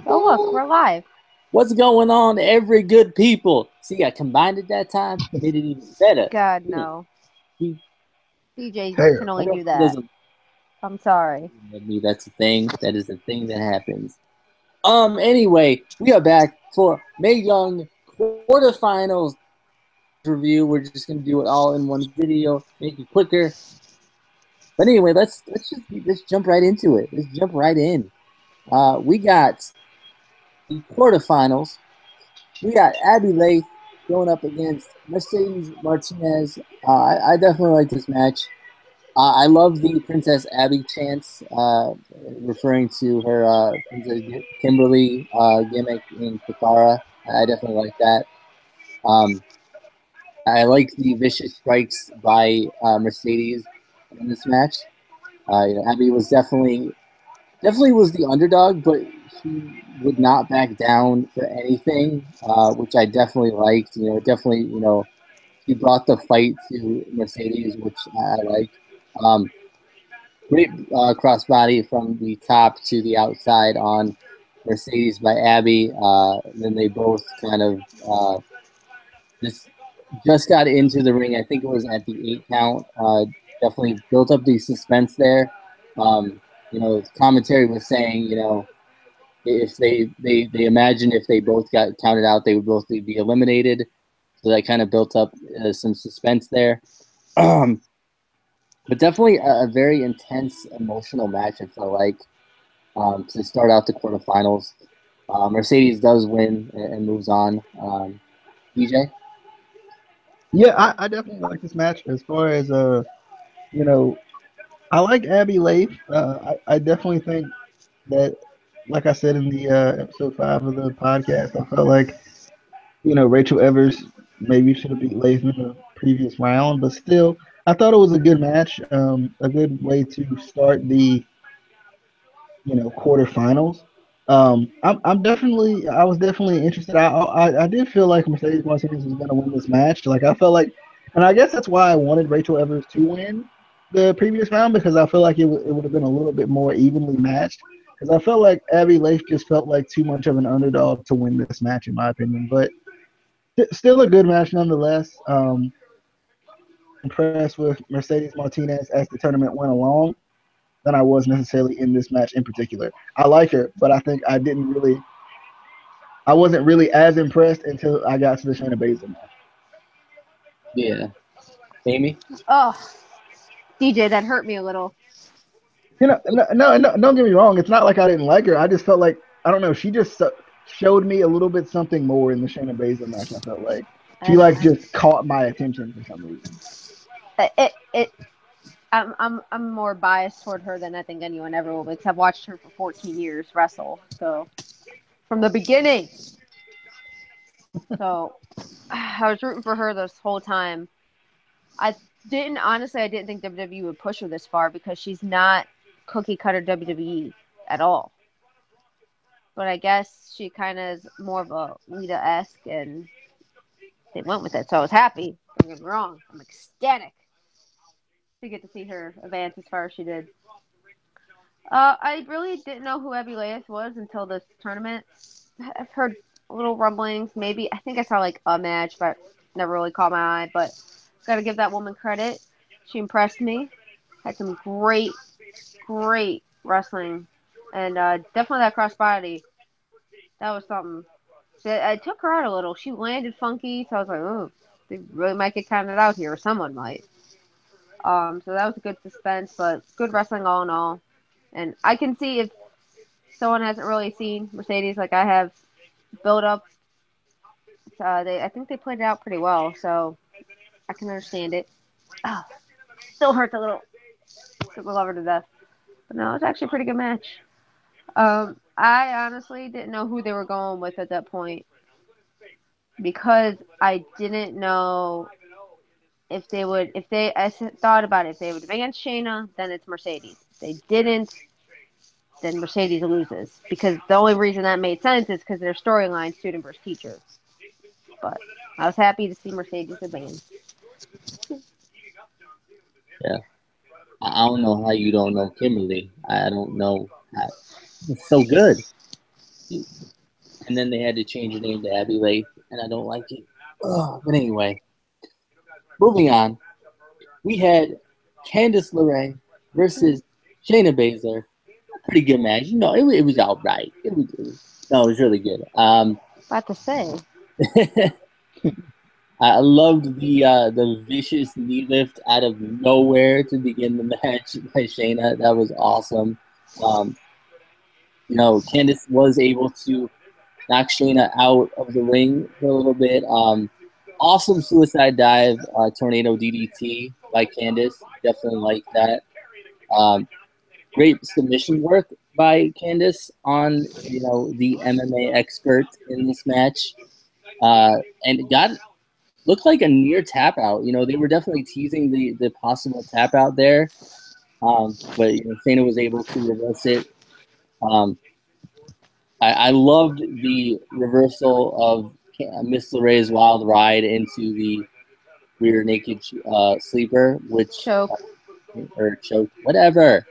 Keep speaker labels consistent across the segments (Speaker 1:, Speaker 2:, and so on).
Speaker 1: Oh, look, we're live.
Speaker 2: What's going on, every good people? See, I combined it that time, made it even better.
Speaker 1: God,
Speaker 2: Yeah,
Speaker 1: no.
Speaker 2: he,
Speaker 1: DJ
Speaker 3: Hey,
Speaker 1: can
Speaker 2: I
Speaker 1: only
Speaker 2: guess
Speaker 1: do
Speaker 2: he
Speaker 1: that.
Speaker 2: doesn't
Speaker 1: I'm sorry.
Speaker 2: let me. That's a thing. That is a thing that happens. Anyway, we are back for Mae Young quarterfinals review. We're just gonna do it all in one video, make it quicker. But anyway, let's jump right into it. Let's jump right in. We got the quarterfinals. We got Abby Lath going up against Mercedes Martinez. I definitely like this match. I love the Princess Abby chants, referring to her Princess Kimberly gimmick in Katara. I definitely like that. Um, I like the vicious strikes by Mercedes in this match. Abby was definitely was the underdog, but she would not back down for anything, which I definitely liked. Definitely, she brought the fight to Mercedes, which I like. Um, Great crossbody from the top to the outside on Mercedes by Abby. Then they both kind of just just got into the ring. I think it was at the 8 count. Definitely built up the suspense there. The commentary was saying, if they imagine if they both got counted out, they would both be eliminated. So that kind of built up some suspense there. But definitely a very intense, emotional match, I feel like, to start out the quarterfinals. Mercedes does win and moves on. DJ?
Speaker 3: yeah, I definitely like this match. As far as you know, I like Abby Lath. I definitely think that, like I said in the episode 5 of the podcast, I felt like Rachel Evers maybe should have beat Lath in the previous round, but still, I thought it was a good match. A good way to start the quarterfinals. I was definitely interested. I did feel like Mercedes Martinez was going to win this match. Like I felt like, and I guess that's why I wanted Rachel Evers to win the previous round, because I feel like it would have been a little bit more evenly matched. Because I felt like Abby Lath just felt like too much of an underdog to win this match, in my opinion. But still a good match nonetheless. Impressed with Mercedes Martinez as the tournament went along than I was necessarily in this match in particular. I like her, but I think I wasn't really as impressed until I got to the Shayna Baszler match.
Speaker 2: Yeah. Amy?
Speaker 1: Oh, DJ, that hurt me a little.
Speaker 3: No, don't get me wrong. It's not like I didn't like her. I just felt like, I don't know. She just showed me a little bit something more in the Shayna Baszler match. I felt like she
Speaker 1: That's
Speaker 3: like
Speaker 1: fine.
Speaker 3: just caught my attention for some reason.
Speaker 1: It. I'm more biased toward her than I think anyone ever will, because I've watched her for 14 years wrestle. So from the beginning. So I was rooting for her this whole time. I I didn't think WWE would push her this far, because she's not cookie cutter WWE at all. But I guess she kind of is more of a Lita-esque, and they went with it. So I was happy. Don't get me wrong. I'm ecstatic to get to see her advance as far as she did. I really didn't know who Abby Lath was until this tournament. I've heard little rumblings. Maybe I think I saw like a match, but never really caught my eye. But gotta give that woman credit. She impressed me. Had some great wrestling, and definitely that crossbody. That was something. I took her out a little. She landed funky, so I was like, oh, they really might get counted out here, or someone might. So that was a good suspense, but good wrestling all in all. And I can see if someone hasn't really seen Mercedes like I have build up. I think they played it out pretty well, so I can understand it. Oh, still hurts a little. Super love her to death, but no, it's actually a pretty good match. I honestly didn't know who they were going with at that point, because I didn't know if they would. If they, I thought about it, if they would advance Shayna, then it's Mercedes. If they didn't, then Mercedes loses, because the only reason that made sense is because their storyline, student versus teacher. But I was happy to see Mercedes advance.
Speaker 2: Yeah. I don't know how you don't know Kimberly. I don't know how. It's so good. and then they had to change her name to Abby Lath, and I don't like it. But anyway, moving on, we had Candice LeRae versus Shayna Baszler. Pretty good match. It was all right. It was really good.
Speaker 1: About to say.
Speaker 2: I loved the vicious knee lift out of nowhere to begin the match by Shayna. That was awesome. Candice was able to knock Shayna out of the ring for a little bit. Awesome suicide dive, tornado DDT by Candice. Definitely like that. Great submission work by Candice on the MMA expert in this match, and it looked like a near tap out. They were definitely teasing the possible tap out there, but Shayna was able to reverse it. I loved the reversal of Miss LeRae's wild ride into the rear naked sleeper, which
Speaker 1: Choke.
Speaker 2: Or choke, whatever.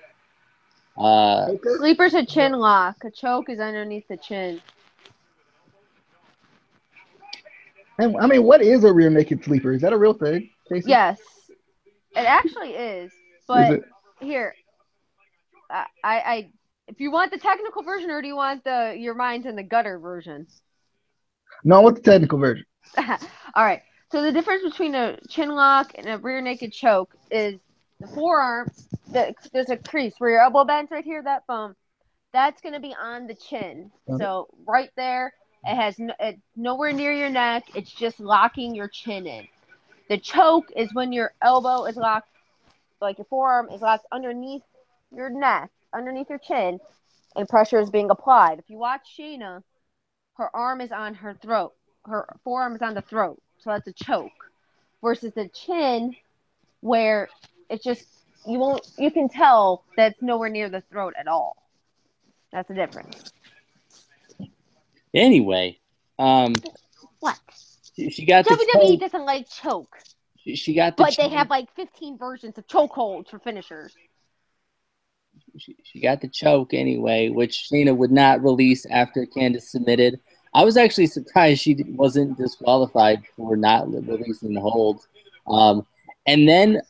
Speaker 1: Sleeper's a chin lock. A choke is underneath the chin.
Speaker 3: And I mean, what is a rear naked sleeper? Is that a real thing, Casey?
Speaker 1: Yes, it actually is. But
Speaker 3: Is it?
Speaker 1: here, if you want the technical version, or do you want your mind's in the gutter version?
Speaker 3: No, what's the technical version?
Speaker 1: All right. So the difference between a chin lock and a rear naked choke is the forearm. There's a crease where your elbow bends right here. That bump, that's going to be on the chin. So right there, it has nowhere near your neck. It's just locking your chin in. The choke is when your elbow is locked, like your forearm is locked underneath your neck, underneath your chin, and pressure is being applied. If you watch Shayna, her arm is on her throat. Her forearm is on the throat. So that's a choke. Versus the chin, where it's just, you can tell that it's nowhere near the throat at all. That's the difference.
Speaker 2: Anyway,
Speaker 1: what?
Speaker 2: She got the
Speaker 1: WWE doesn't like choke.
Speaker 2: She got the
Speaker 1: but they have like 15 versions of chokeholds for finishers.
Speaker 2: She got the choke anyway, which Shayna would not release after Candice submitted. I was actually surprised she wasn't disqualified for not releasing the hold. And then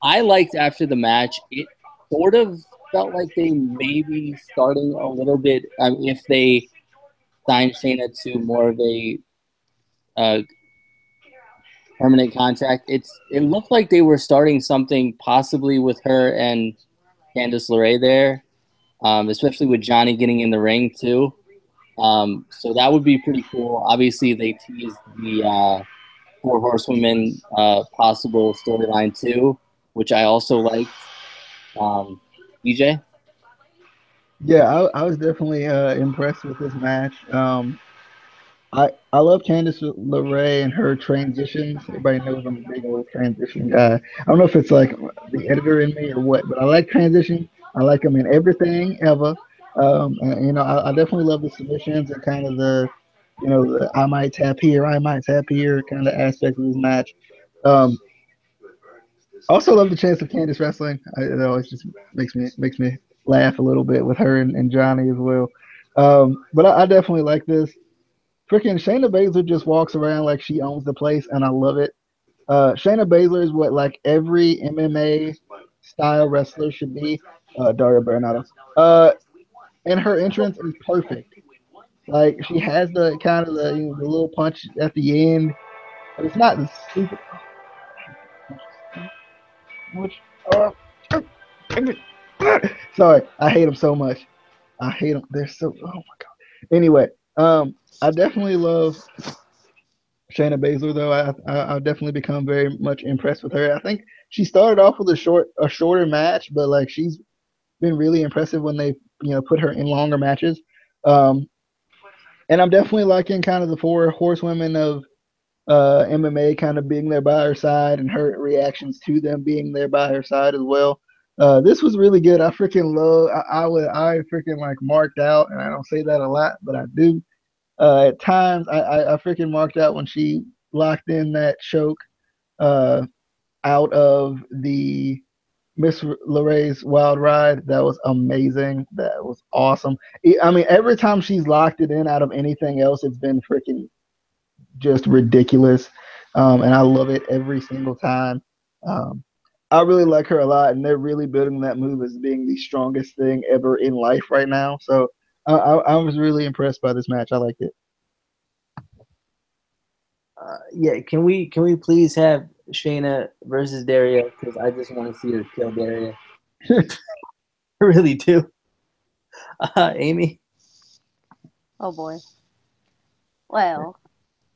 Speaker 2: I liked after the match, it sort of felt like they may be starting a little bit, if they signed Shayna to more of a permanent contract. It looked like they were starting something possibly with her and Candice LeRae there, especially with Johnny getting in the ring too. So that would be pretty cool. Obviously, they teased the Four Horsewomen possible storyline too, which I also liked. DJ?
Speaker 3: Yeah, I was definitely impressed with this match. I love Candice LeRae and her transitions. Everybody knows I'm a big old transition guy. I don't know if it's like the editor in me or what, but I like transitions. I like them in everything ever. And, I definitely love the submissions and kind of the I might tap here, I might tap here kind of aspect of this match. Also love the chance of Candice wrestling. It always just makes me laugh a little bit with her and Johnny as well. But I definitely like this. Freaking Shayna Baszler just walks around like she owns the place, and I love it. Shayna Baszler is what like every MMA style wrestler should be. Dario Baronato. And her entrance is perfect. Like she has the kind of the little punch at the end, but it's not the super. Which, sorry, I hate them so much. I hate them. They're so. Oh my god. Anyway, I definitely love Shayna Baszler, though. I've definitely become very much impressed with her. I think she started off with a shorter match, but like she's been really impressive when they put her in longer matches. And I'm definitely liking kind of the four horsewomen of MMA kind of being there by her side and her reactions to them being there by her side as well. This was really good. I freaking love. I freaking like marked out, and I don't say that a lot, but I do. At times, I freaking marked out when she locked in that choke out of the Miss LeRae's Wild Ride. That was amazing. That was awesome. I mean, every time she's locked it in out of anything else, it's been freaking just ridiculous. And I love it every single time. Um, I really like her a lot, and they're really building that move as being the strongest thing ever in life right now. So I was really impressed by this match. I liked it.
Speaker 2: Yeah, can we please have Shayna versus Daria? Because I just want to see her kill Daria. I really do. Amy.
Speaker 1: Oh boy. Well,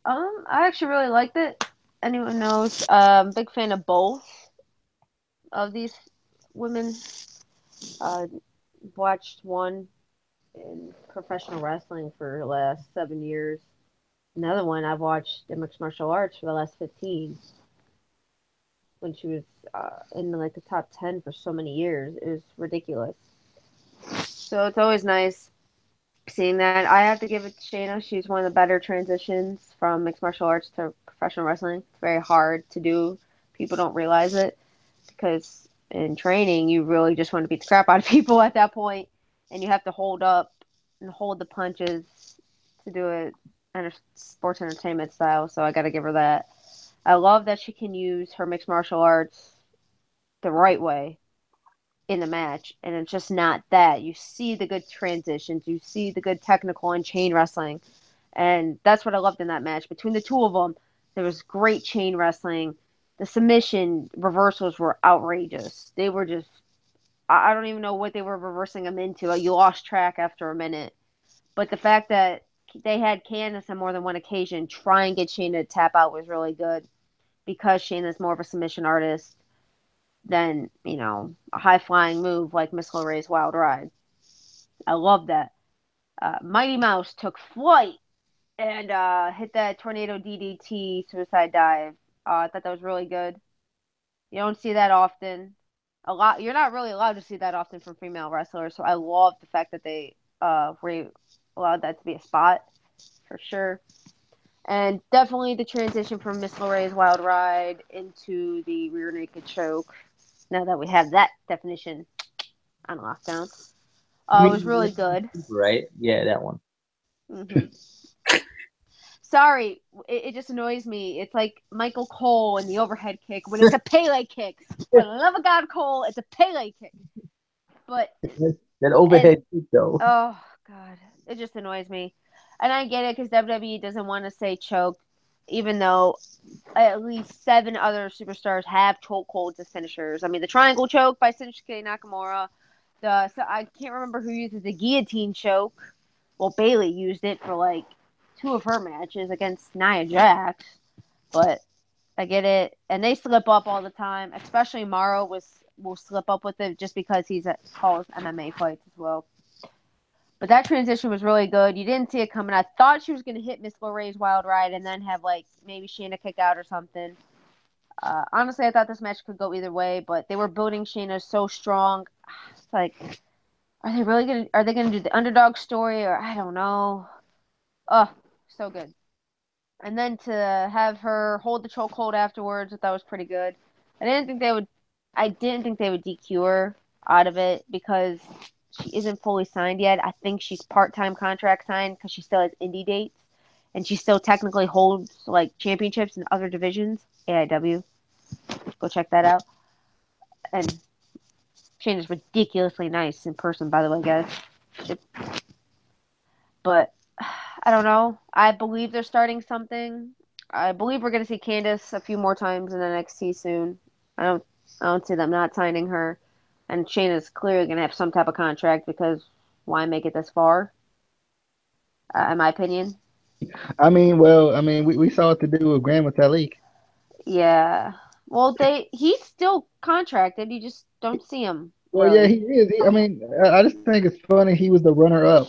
Speaker 1: I actually really liked it. Anyone knows? Big fan of both of these women. Uh, watched one in professional wrestling for the last 7 years. Another one I've watched in mixed martial arts for the last 15. When she was in like the top 10 for so many years, it was ridiculous. So it's always nice seeing that. I have to give it to Shayna. She's one of the better transitions from mixed martial arts to professional wrestling. It's very hard to do. People don't realize it because in training, you really just want to beat the crap out of people at that point, and you have to hold up and hold the punches to do it in a sports entertainment style. So I got to give her that. I love that she can use her mixed martial arts the right way in the match, and it's just not that. You see the good transitions, you see the good technical and chain wrestling, and that's what I loved in that match. Between the two of them, there was great chain wrestling. The submission reversals were outrageous. They were just, I don't even know what they were reversing them into. You lost track after a minute. But the fact that they had Candice on more than one occasion try and get Shayna to tap out was really good because Shayna's more of a submission artist than, a high flying move like Miss LeRae's Wild Ride. I love that. Mighty Mouse took flight and hit that tornado DDT suicide dive. I thought that was really good. You don't see that often. A lot. You're not really allowed to see that often from female wrestlers. So I love the fact that they allowed that to be a spot for sure. And definitely the transition from Miss LeRae's Wild Ride into the rear naked choke. Now that we have that definition on lockdown, it was really good.
Speaker 2: Right? Yeah, that one.
Speaker 1: Hmm. Sorry, it just annoys me. It's like Michael Cole and the overhead kick when it's a Pele kick. For the love of God, Cole, it's a Pele kick. But
Speaker 2: that overhead kick, though.
Speaker 1: oh God, it just annoys me. And I get it because WWE doesn't want to say choke, even though at least 7 other superstars have choke holds as finishers. I mean, the triangle choke by Shinsuke Nakamura. So I can't remember who uses the guillotine choke. Well, Bailey used it for like 2 of her matches against Nia Jax, but I get it. And they slip up all the time, especially Morrow will slip up with it just because calls MMA fights as well. But that transition was really good. You didn't see it coming. I thought she was going to hit Miss LeRae's Wild Ride and then have like maybe Shayna kick out or something. Honestly, I thought this match could go either way, but they were building Shayna so strong. It's like, are they gonna do the underdog story, or I don't know. Oh, so good. And then to have her hold the chokehold afterwards, I thought was pretty good. I didn't think they would. I didn't think they would DQ her out of it because she isn't fully signed yet. I think she's part-time contract signed because she still has indie dates, and she still technically holds like championships in other divisions. AIW, go check that out. And Shane is ridiculously nice in person, by the way, guys. But I don't know. I believe they're starting something. I believe we're going to see Candice a few more times in NXT soon. I don't. I don't see them not signing her. And Shayna's clearly going to have some type of contract because why make it this far? In my opinion.
Speaker 3: We saw what to do with Grand Metalik.
Speaker 1: Yeah. Well, he's still contracted. You just don't see him
Speaker 3: Well, yeah,
Speaker 1: really.
Speaker 3: he is. I just think it's funny. He was the runner-up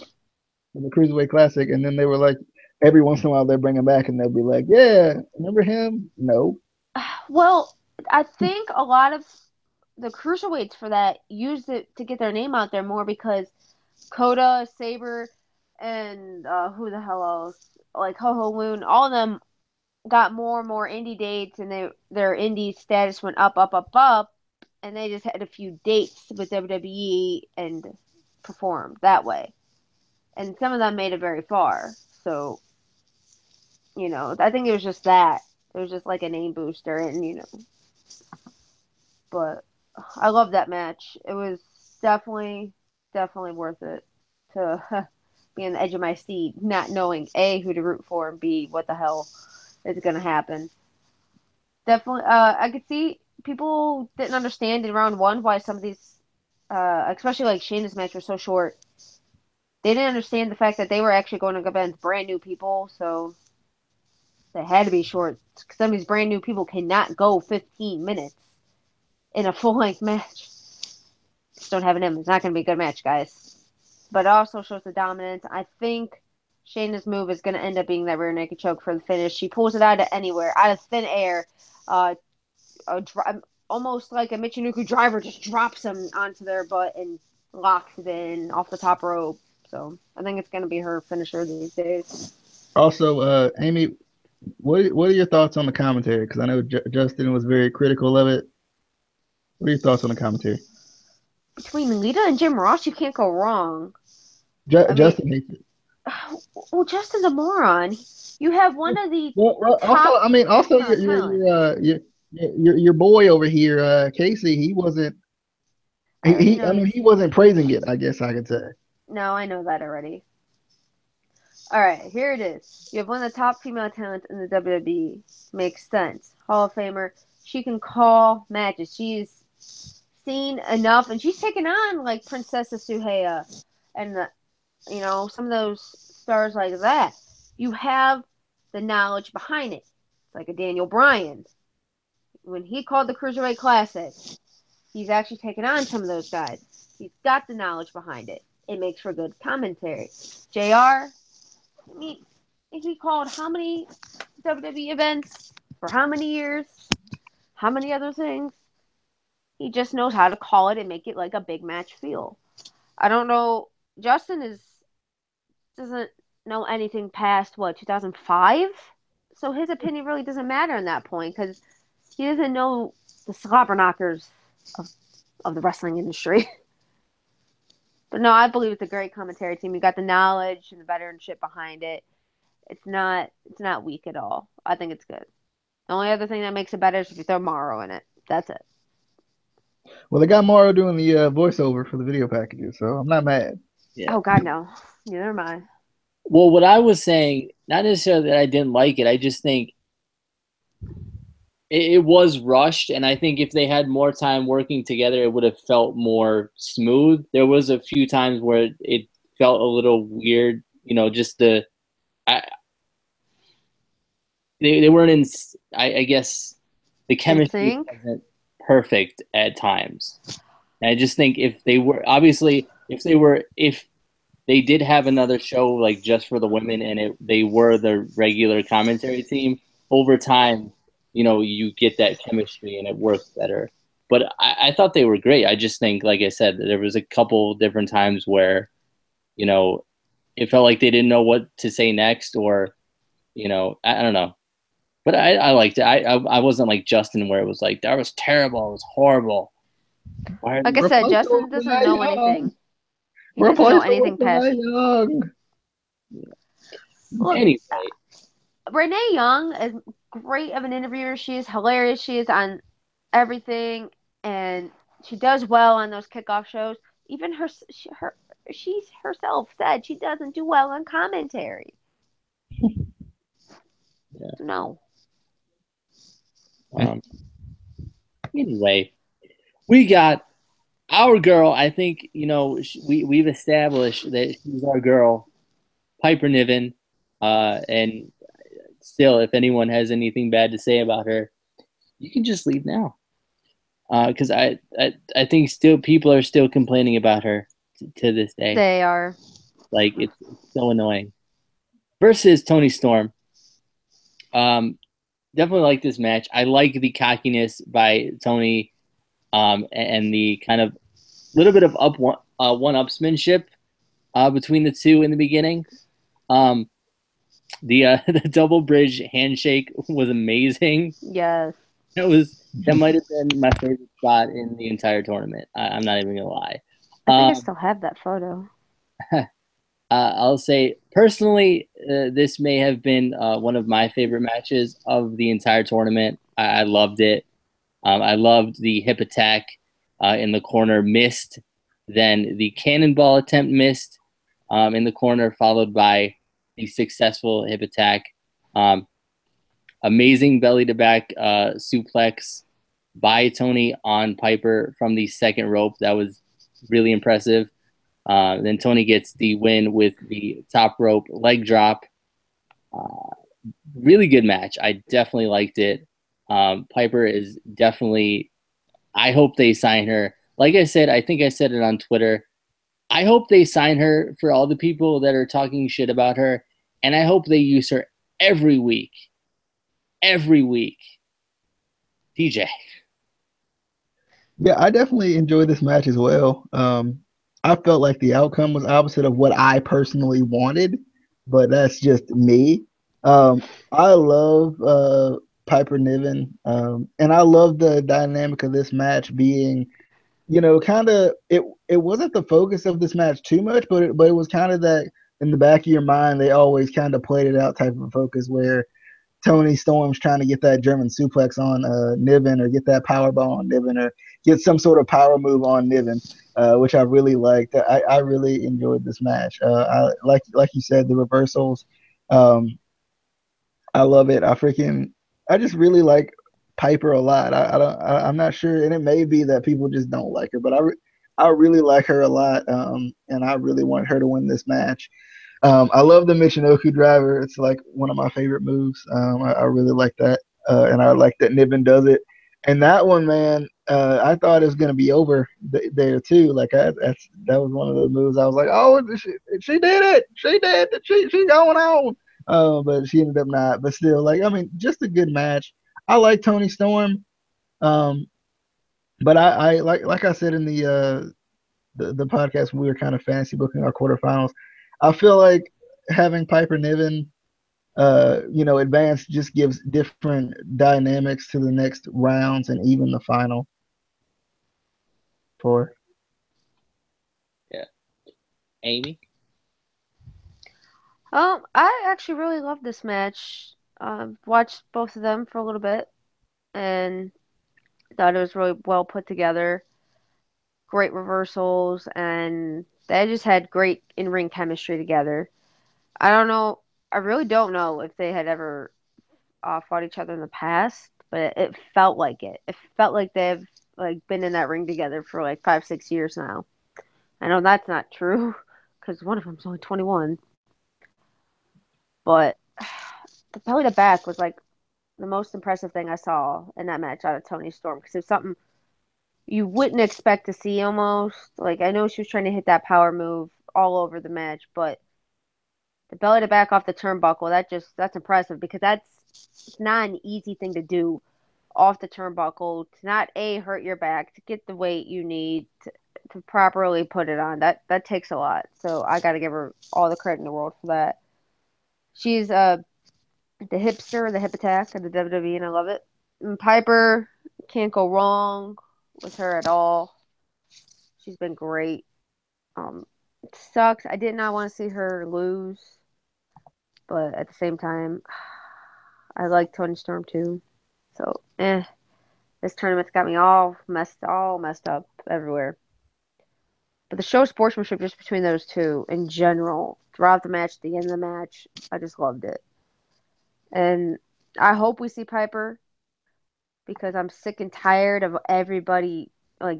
Speaker 3: in the Cruiserweight Classic, and then they were like, every once in a while they bring him back, and they'll be like, "Yeah, remember him?" No.
Speaker 1: Well, I think a lot of the cruiserweights for that use it to get their name out there more because Coda, Saber, and who the hell else? Like Ho Ho Loon, all of them got more and more indie dates, and their indie status went up, up, up, up. and they just had a few dates with WWE and performed that way. And some of them made it very far. So, I think it was just that. It was just like a name booster, and. But I love that match. It was definitely, definitely worth it to be on the edge of my seat, not knowing A, who to root for, and B, what the hell is going to happen. Definitely, I could see people didn't understand in round one why some of these, especially like Shayna's match was so short. They didn't understand the fact that they were actually going against brand new people, so they had to be short. Some of these brand new people cannot go 15 minutes in a full length match. Just don't have an M. It's not going to be a good match, guys. But it also shows the dominance. I think Shayna's move is going to end up being that rear naked choke for the finish. She pulls it out of anywhere, out of thin air. Almost like a Michinoku driver, just drops them onto their butt and locks it in off the top rope. So I think it's going to be her finisher these days.
Speaker 3: Also, Amy, what are your thoughts on the commentary? Because I know Justin was very critical of it. What are your thoughts on the commentary?
Speaker 1: Between Lita and Jim Ross, you can't go wrong.
Speaker 3: Justin hates it.
Speaker 1: Well, Justin's a moron. You have one of the
Speaker 3: top. Also, your boy over here, Casey. He wasn't. He wasn't praising it. I guess I could say.
Speaker 1: No, I know that already. All right, here it is. You have one of the top female talents in the WWE. Makes sense. Hall of Famer. She can call matches. She's seen enough, and she's taken on like Princess Suhaya and some of those stars like that. You have the knowledge behind it. It's like a Daniel Bryan. When he called the Cruiserweight Classic, he's actually taken on some of those guys. He's got the knowledge behind it. It makes for good commentary. JR, he called how many WWE events for how many years? How many other things? He just knows how to call it and make it like a big match feel. I don't know. Justin doesn't know anything past 2005, so his opinion really doesn't matter in that point because he doesn't know the slobber knockers of the wrestling industry. But no, I believe it's a great commentary team. You got the knowledge and the veteranship behind it. It's not weak at all. I think it's good. The only other thing that makes it better is if you throw Morrow in it. That's it.
Speaker 3: Well, they got Morrow doing the voiceover for the video packages, so I'm not mad.
Speaker 1: Yeah. Oh God, no. Neither am I.
Speaker 2: Well, what I was saying, not necessarily that I didn't like it. I just think it was rushed, and I think if they had more time working together, it would have felt more smooth. There was a few times where it felt a little weird, just they weren't in. I guess the chemistry wasn't perfect at times. And I just think if they did have another show like just for the women and they were the regular commentary team, over time, you get that chemistry and it works better. But I thought they were great. I just think, like I said, there was a couple different times where, it felt like they didn't know what to say next or, I don't know. But I liked it. I wasn't like Justin where it was like, that was terrible. It was horrible.
Speaker 1: Like I said, Justin doesn't know anything. He doesn't know anything past. Look,
Speaker 2: anyway,
Speaker 1: Renee Young is great of an interviewer. She is hilarious. She is on everything, and she does well on those kickoff shows. Even she herself said she doesn't do well on commentary.
Speaker 2: Yeah.
Speaker 1: No.
Speaker 2: Anyway, we got our girl. I think we've established that she's our girl, Piper Niven, and still, if anyone has anything bad to say about her, you can just leave now. Because I think still people are still complaining about her to this day.
Speaker 1: They are.
Speaker 2: Like it's so annoying. Versus Toni Storm. Definitely like this match. I like the cockiness by Toni, and the kind of little bit of one-upsmanship between the two in the beginning. The double bridge handshake was amazing.
Speaker 1: Yes.
Speaker 2: It was That might have been my favorite spot in the entire tournament. I'm not even gonna lie.
Speaker 1: I think I
Speaker 2: Um,
Speaker 1: still have that photo.
Speaker 2: I'll say personally, this may have been one of my favorite matches of the entire tournament. I loved it. I loved the hip attack in the corner missed, then the cannonball attempt missed in the corner, followed by the successful hip attack. Um, Amazing belly to back suplex by Tony on Piper from the second rope. That was really impressive. Then Tony gets the win with the top rope leg drop. Uh, really good match. I definitely liked it. Piper is definitely. I hope they sign her. Like I said, I think I said it on Twitter. I hope they sign her for all the people that are talking shit about her, and I hope they use her every week. Every week. TJ.
Speaker 3: Yeah, I definitely enjoyed this match as well. I felt like the outcome was opposite of what I personally wanted, but that's just me. I love Piper Niven, and I love the dynamic of this match being, kind of it wasn't the focus of this match too much, but it was kind of that in the back of your mind they always kind of played it out type of focus where Tony Storm's trying to get that German suplex on Niven or get that power ball on Niven or get some sort of power move on Niven, which I really liked. I really enjoyed this match. I like you said, the reversals. Um, I love it. I just really like Piper a lot. I'm not sure, and it may be that people just don't like her, but I really like her a lot, and I really want her to win this match. I love the Michinoku driver. It's like one of my favorite moves. I really like that, and I like that Niven does it. And that one, man, I thought it was gonna be over there too. Like that was one of the moves. I was like, oh, she did it. She did. She going on. But she ended up not. But still, like I mean, just a good match. I like Tony Storm. Um, but I like I said in the podcast when we were kind of fantasy booking our quarterfinals. I feel like having Piper Niven, advance just gives different dynamics to the next rounds and even the final four.
Speaker 2: Yeah. Amy?
Speaker 1: I actually really love this match. Watched both of them for a little bit and thought it was really well put together. Great reversals, and they just had great in ring chemistry together. I don't know. I really don't know if they had ever fought each other in the past, but it felt like it. It felt like they've like been in that ring together for like 5, 6 years now. I know that's not true because one of them's only 21, but the belly to back was like the most impressive thing I saw in that match out of Tony Storm because it's something you wouldn't expect to see almost. Like I know she was trying to hit that power move all over the match, but the belly to back off the turnbuckle, that's impressive because that's not an easy thing to do off the turnbuckle to not hurt your back, to get the weight you need to properly put it on. That takes a lot. So I got to give her all the credit in the world for that. She's the hipster, the hip attack of the WWE, and I love it. And Piper can't go wrong with her at all. She's been great. It sucks. I did not want to see her lose, but at the same time, I like Tony Storm too. So, this tournament's got me all messed up everywhere. But the show sportsmanship just between those two in general, throughout the match, the end of the match, I just loved it. And I hope we see Piper because I'm sick and tired of everybody like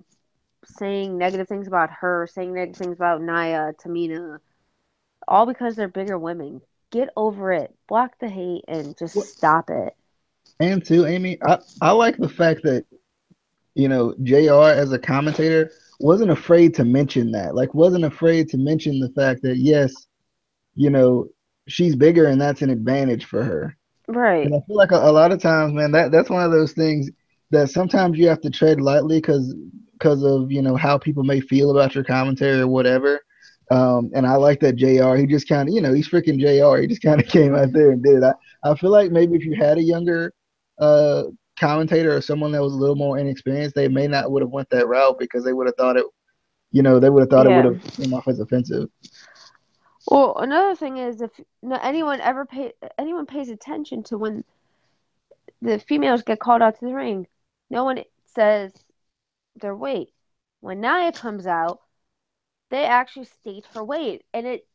Speaker 1: saying negative things about her, saying negative things about Naya, Tamina, all because they're bigger women. Get over it. Block the hate and just stop it.
Speaker 3: And too, Amy, I like the fact that JR as a commentator wasn't afraid to mention that. Like, wasn't afraid to mention the fact that yes, you know, she's bigger and that's an advantage for her.
Speaker 1: Right.
Speaker 3: And I feel like a lot of times, man, that's one of those things that sometimes you have to tread lightly because of how people may feel about your commentary or whatever. And I like that JR. He just kind of he's freaking JR. He just kind of came out there and did it. I feel like maybe if you had a younger commentator or someone that was a little more inexperienced, they may not would have went that route because they would have thought they would have thought it would
Speaker 1: Yeah.
Speaker 3: have came off as offensive.
Speaker 1: Well, another thing is if anyone pays attention to when the females get called out to the ring, no one says their weight. When Nia comes out, they actually state her weight, and it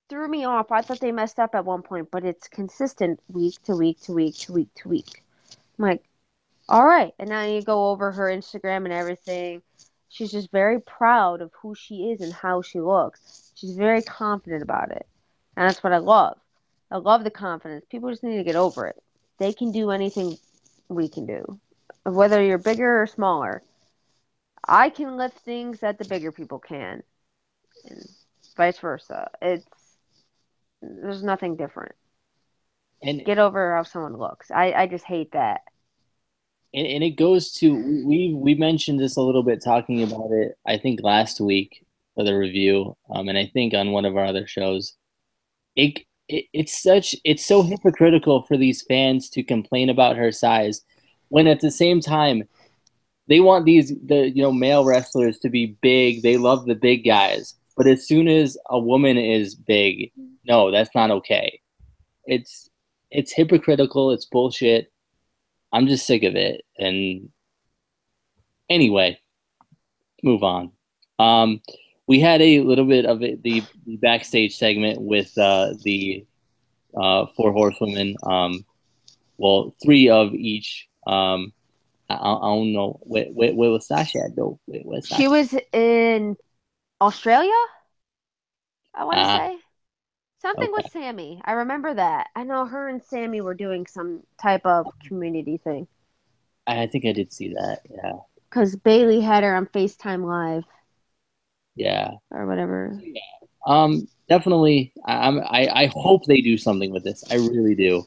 Speaker 1: threw me off. I thought they messed up at one point, but it's consistent week to week to week to week to week. I'm like, all right. And now you go over her Instagram and everything. She's just very proud of who she is and how she looks. She's very confident about it. And that's what I love. I love the confidence. People just need to get over it. They can do anything we can do. Whether you're bigger or smaller. I can lift things that the bigger people can. And vice versa. There's nothing different.
Speaker 2: And
Speaker 1: Get over how someone looks. I just hate that.
Speaker 2: and it goes to we mentioned this a little bit talking about it I think last week for the review, and I think on one of our other shows. It's so hypocritical for these fans to complain about her size when at the same time they want the male wrestlers to be big. They love the big guys, but as soon as a woman is big, no, that's not okay. It's hypocritical. It's bullshit. I'm just sick of it. And anyway, move on. We had a little bit of the backstage segment with the four horsewomen. Well, three of each. I don't know where was Sasha at though. Where's Sasha?
Speaker 1: She was in Australia, I want to say. Something
Speaker 2: Okay.
Speaker 1: with Sammy. I remember that. I know her and Sammy were doing some type of community thing.
Speaker 2: I think I did see that. Yeah.
Speaker 1: Because Bailey had her on FaceTime Live.
Speaker 2: Yeah.
Speaker 1: Or whatever.
Speaker 2: Definitely. I hope they do something with this. I really do.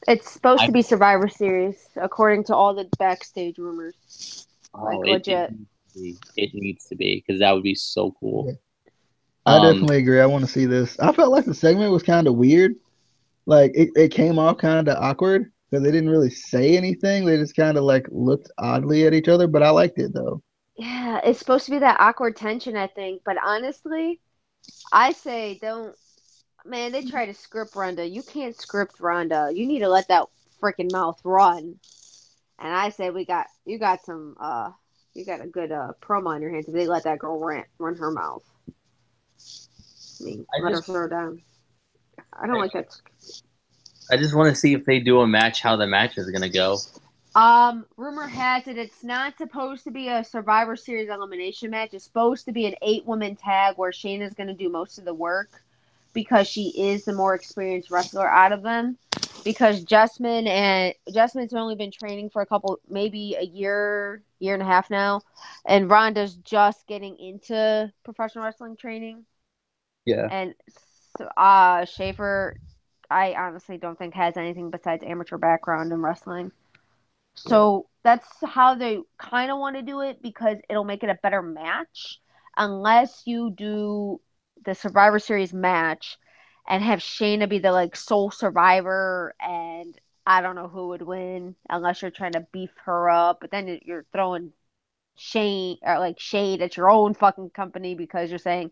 Speaker 1: It's supposed to be Survivor Series, according to all the backstage rumors. Like legit.
Speaker 2: It needs to be because that would be so cool.
Speaker 3: Yeah. I definitely agree. I want to see this. I felt like the segment was kind of weird. Like it came off kind of awkward because they didn't really say anything. They just kind of like looked oddly at each other, but I liked it though.
Speaker 1: Yeah, it's supposed to be that awkward tension, I think. But honestly, I say don't. Man, they try to script Ronda. You can't script Ronda. You need to let that freaking mouth run. And I say you got a good promo on your hands if they let that girl run her mouth. I mean, let her throw down. I don't like that.
Speaker 2: I just want to see if they do a match, how the match is gonna go.
Speaker 1: Rumor has it it's not supposed to be a Survivor Series elimination match. It's supposed to be an 8-woman tag where Shayna's gonna do most of the work because she is the more experienced wrestler out of them. Because Jasmine's only been training for maybe a year and a half now, and Ronda's just getting into professional wrestling training.
Speaker 2: Yeah.
Speaker 1: And Schaefer, I honestly don't think has anything besides amateur background in wrestling. So that's how they kind of want to do it because it'll make it a better match. Unless you do the Survivor Series match and have Shayna be the sole survivor, and I don't know who would win unless you're trying to beef her up. But then you're throwing shade at your own fucking company because you're saying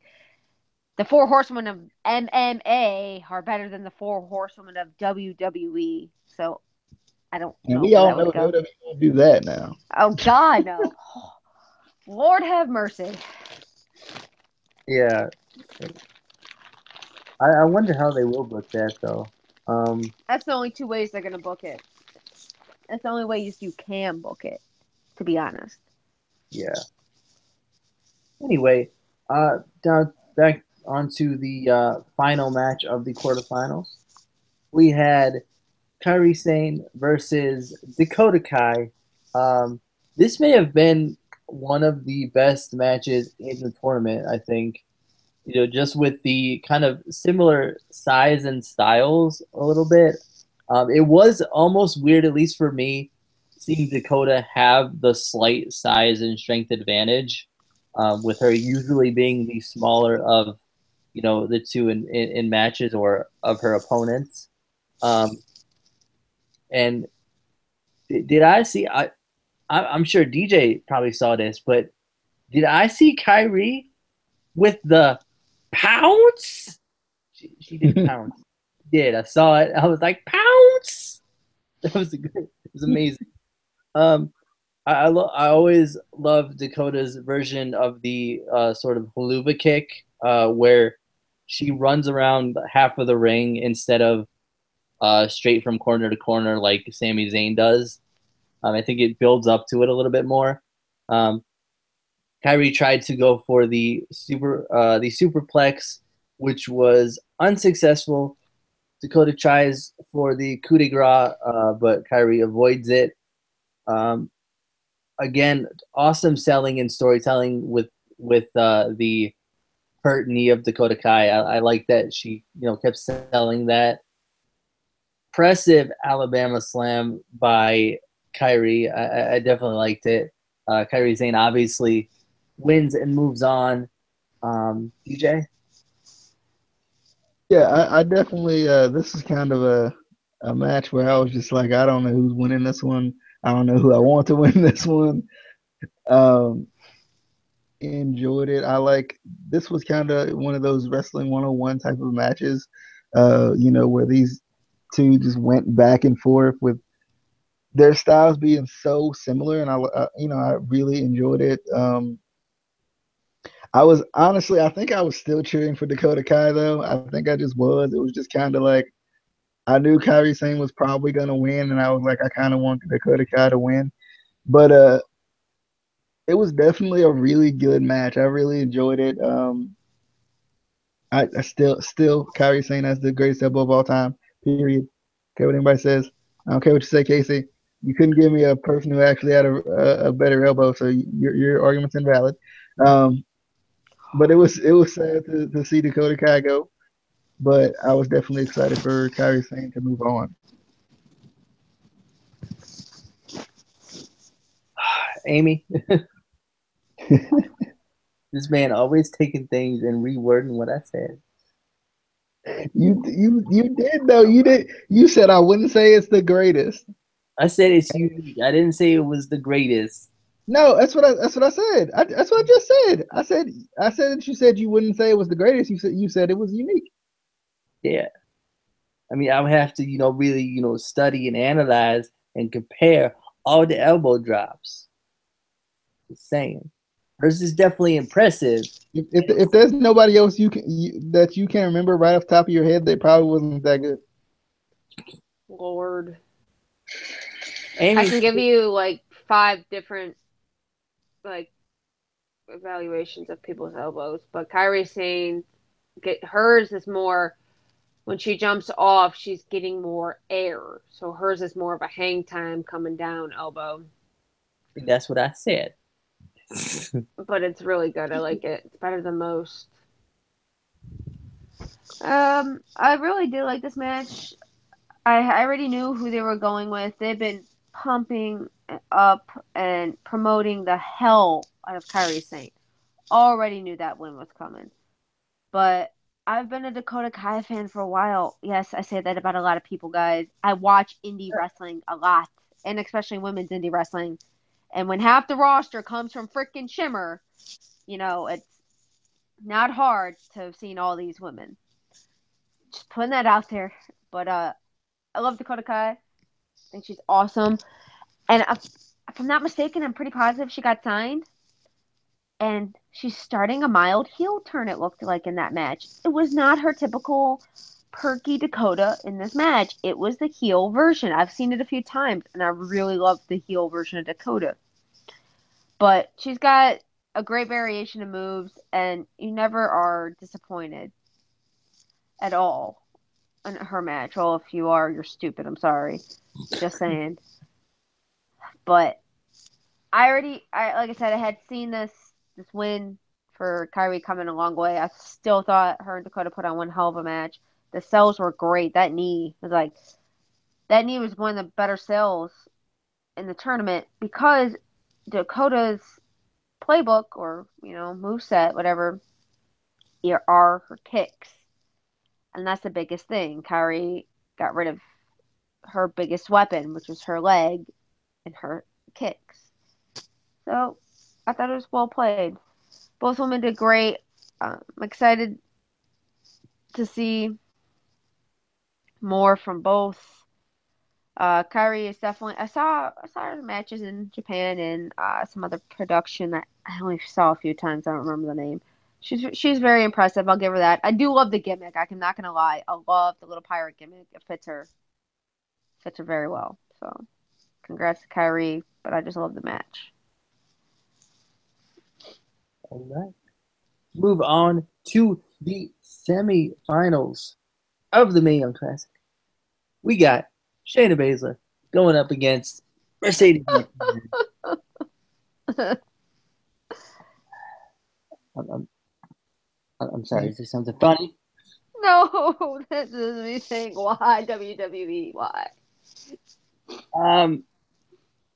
Speaker 1: the four horsewomen of MMA are better than the four horsewomen of WWE. So I don't
Speaker 3: And
Speaker 1: know
Speaker 3: we
Speaker 1: where
Speaker 3: all
Speaker 1: that
Speaker 3: know
Speaker 1: would go.
Speaker 3: WWE won't do that now.
Speaker 1: Oh God, no! Lord have mercy.
Speaker 2: Yeah. I wonder how they will book that though.
Speaker 1: That's the only two ways they're gonna book it. That's the only way you can book it, to be honest.
Speaker 2: Yeah. Anyway, down back onto the final match of the quarterfinals. We had Kairi Sane versus Dakota Kai. This may have been one of the best matches in the tournament, I think. Just with the kind of similar size and styles a little bit. It was almost weird, at least for me, seeing Dakota have the slight size and strength advantage, with her usually being the smaller of, the two in matches or of her opponents. And did I see? I'm sure DJ probably saw this, but did I see Kyrie with the pounce? She did pounce. Did I saw it? I was like pounce. That was good. It was amazing. Um, I always love Dakota's version of the sort of haluva kick, where she runs around half of the ring instead of straight from corner to corner like Sami Zayn does. I think it builds up to it a little bit more. Um, Kyrie tried to go for the superplex, which was unsuccessful. Dakota tries for the coup de grace, but Kyrie avoids it. Um, Again, awesome selling and storytelling with the hurt knee of Dakota Kai. I like that she kept selling that. Impressive Alabama slam by Kyrie. I definitely liked it. Kyrie Zane obviously wins and moves on. DJ?
Speaker 3: Yeah, I definitely. This is kind of a match where I was just like, I don't know who's winning this one. I don't know who I want to win this one. Um, Enjoyed it. I like this was kind of one of those wrestling 101 type of matches, where these two just went back and forth with their styles being so similar, and I really enjoyed it. I was honestly, I think I was still cheering for Dakota Kai though. I think I just was. It was just kind of like I knew Kairi Sane was probably gonna win, and I was like, I kind of want Dakota Kai to win, but it was definitely a really good match. I really enjoyed it. I still Kyrie saying that's the greatest elbow of all time. Period. Care what anybody says. I don't care what you say, Casey. You couldn't give me a person who actually had a better elbow, so your argument's invalid. Um, but it was sad to see Dakota Kai go, but I was definitely excited for Kyrie Sane to move on.
Speaker 2: Amy, this man always taking things and rewording what I said.
Speaker 3: You did though. You did. You said I wouldn't say it's the greatest.
Speaker 2: I said it's unique. I didn't say it was the greatest.
Speaker 3: No, that's what I said. That's what I just said. I said that you said you wouldn't say it was the greatest. You said it was unique.
Speaker 2: Yeah. I mean, I would have to, really, study and analyze and compare all the elbow drops. Just saying. Hers is definitely impressive.
Speaker 3: If there's nobody else that you can remember right off the top of your head, they probably wasn't that good.
Speaker 1: Lord. I
Speaker 2: Amy,
Speaker 1: can give you like 5 different like evaluations of people's elbows, but Kyrie saying hers is more when she jumps off, she's getting more air. So hers is more of a hang time coming down elbow.
Speaker 2: that's what I said.
Speaker 1: But it's really good. I like it. It's better than most. I really did like this match. I already knew who they were going with. They've been pumping up and promoting the hell out of Kyrie Saint. Already knew that win was coming. But I've been a Dakota Kai fan for a while. Yes, I say that about a lot of people, guys. I watch indie wrestling a lot, and especially women's indie wrestling. And when half the roster comes from freaking Shimmer, it's not hard to have seen all these women. Just putting that out there. But I love Dakota Kai. I think she's awesome. And if I'm not mistaken, I'm pretty positive she got signed. And she's starting a mild heel turn, it looked like, in that match. It was not her typical perky Dakota in this match. It was the heel version. I've seen it a few times, and I really love the heel version of Dakota. But she's got a great variation of moves, and you never are disappointed at all in her match. Well, if you are, you're stupid. I'm sorry. Just saying. But like I said, I had seen this win for Kyrie coming a long way. I still thought her and Dakota put on one hell of a match. The sells were great. That knee was one of the better sells in the tournament because Dakota's playbook or move set, whatever, are her kicks, and that's the biggest thing. Kyrie got rid of her biggest weapon, which was her leg and her kicks. So I thought it was well played. Both women did great. I'm excited to see more from both. Kyrie is definitely. I saw her matches in Japan and some other production that I only saw a few times. I don't remember the name. She's very impressive. I'll give her that. I do love the gimmick. I'm not gonna lie. I love the little pirate gimmick. It fits her very well. So congrats to Kyrie. But I just love the match.
Speaker 2: All right. Move on to the semifinals of the Mae Young Classic. We got Shayna Baszler going up against Mercedes Martinez. I'm, I'm sorry, is there something funny?
Speaker 1: No, this is me saying why WWE, why?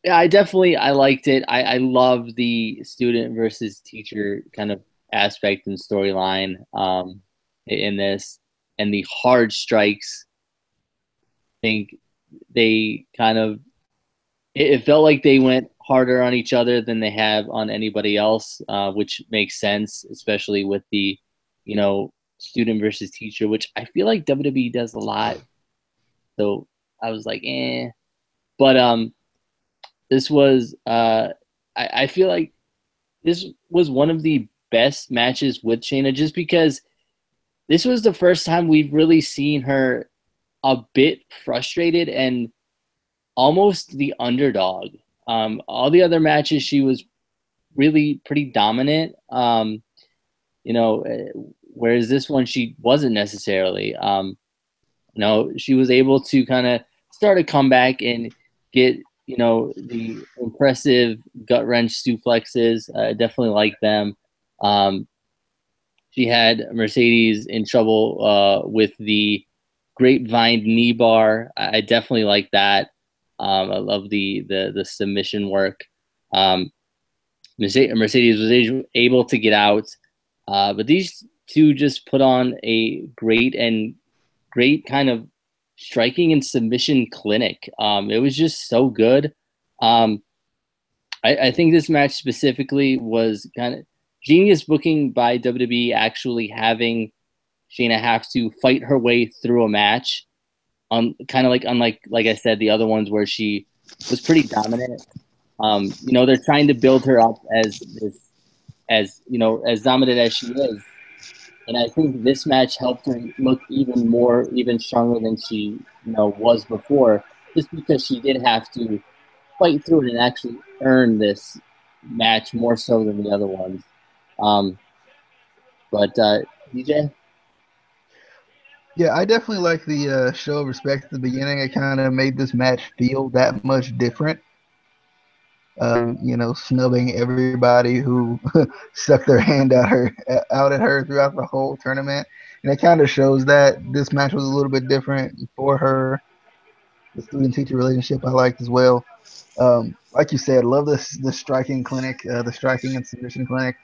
Speaker 2: Yeah, I liked it. I love the student versus teacher kind of aspect and storyline in this, and the hard strikes. I think they kind of it felt like they went harder on each other than they have on anybody else, which makes sense, especially with the student versus teacher, which I feel like WWE does a lot. So I was like, eh, but this was I feel like this was one of the best matches with Shayna, just because this was the first time we've really seen her a bit frustrated and almost the underdog. All the other matches, she was really pretty dominant. Whereas this one, she wasn't necessarily. She was able to kind of start a comeback and get, the impressive gut wrench suplexes. Definitely like them. She had Mercedes in trouble with the grapevine knee bar. I definitely like that. I love the submission work. Mercedes was able to get out, but these two just put on a great kind of striking and submission clinic. It was just so good. I think this match specifically was kind of genius booking by WWE, actually having Shayna have to fight her way through a match, kind of like unlike I said the other ones where she was pretty dominant. They're trying to build her up as dominant as she is, and I think this match helped her look even stronger than she was before, just because she did have to fight through it and actually earn this match more so than the other ones. Um, but DJ.
Speaker 3: Yeah, I definitely like the show of respect at the beginning. It kind of made this match feel that much different. Snubbing everybody who stuck their hand out at her throughout the whole tournament, and it kind of shows that this match was a little bit different for her. The student-teacher relationship I liked as well. Like you said, love the striking clinic, the striking and submission clinic